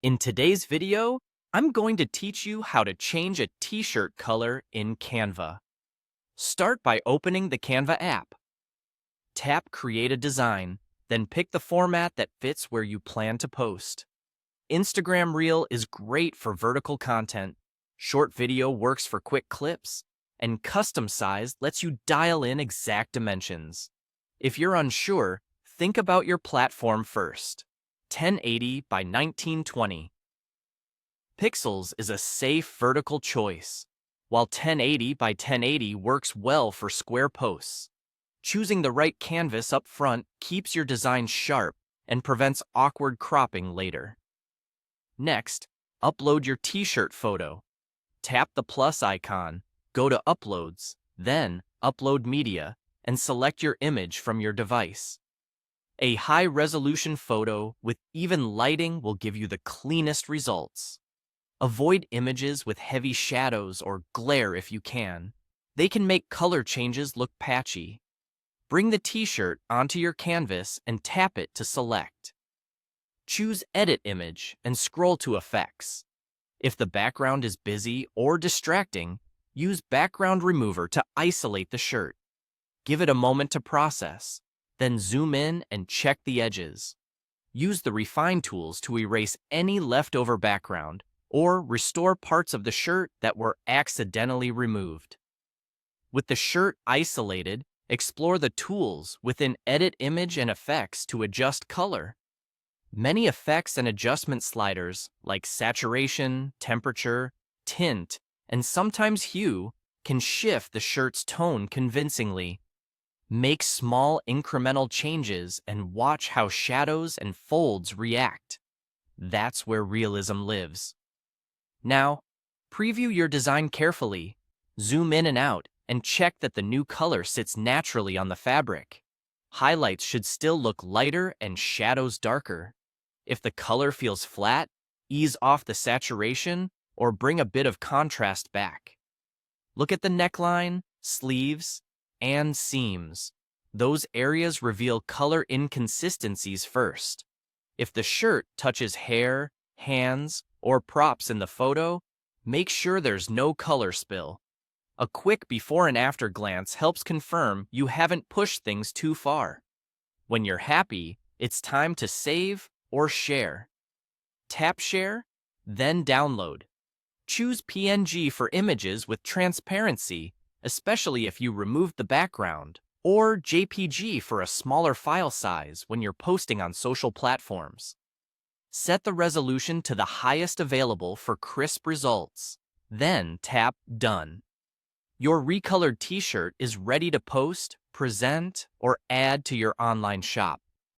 In today's video, I'm going to teach you how to change a t-shirt color in Canva. Start by opening the Canva app. Tap Create a Design, then pick the format that fits where you plan to post. Instagram Reel is great for vertical content, short video works for quick clips, and custom size lets you dial in exact dimensions. If you're unsure, think about your platform first. 1080 by 1920. Pixels is a safe vertical choice, while 1080 by 1080 works well for square posts. Choosing the right canvas up front keeps your design sharp and prevents awkward cropping later. Next, upload your t-shirt photo. Tap the plus icon, go to Uploads, then Upload Media, and select your image from your device. A high-resolution photo with even lighting will give you the cleanest results. Avoid images with heavy shadows or glare if you can. They can make color changes look patchy. Bring the t-shirt onto your canvas and tap it to select. Choose Edit Image and scroll to Effects. If the background is busy or distracting, use Background Remover to isolate the shirt. Give it a moment to process. Then zoom in and check the edges. Use the Refine tools to erase any leftover background or restore parts of the shirt that were accidentally removed. With the shirt isolated, explore the tools within Edit Image and Effects to adjust color. Many effects and adjustment sliders, like saturation, temperature, tint, and sometimes hue, can shift the shirt's tone convincingly. Make small incremental changes and watch how shadows and folds react. That's where realism lives. Now, preview your design carefully. Zoom in and out and check that the new color sits naturally on the fabric. Highlights should still look lighter and shadows darker. If the color feels flat, ease off the saturation or bring a bit of contrast back. Look at the neckline, sleeves, and seams. Those areas reveal color inconsistencies first. If the shirt touches hair, hands, or props in the photo, make sure there's no color spill. A quick before and after glance helps confirm you haven't pushed things too far. When you're happy, it's time to save or share. Tap Share, then Download. Choose PNG for images with transparency, especially if you removed the background, or JPG for a smaller file size when you're posting on social platforms. Set the resolution to the highest available for crisp results. Then tap Done. Your recolored t-shirt is ready to post, present, or add to your online shop.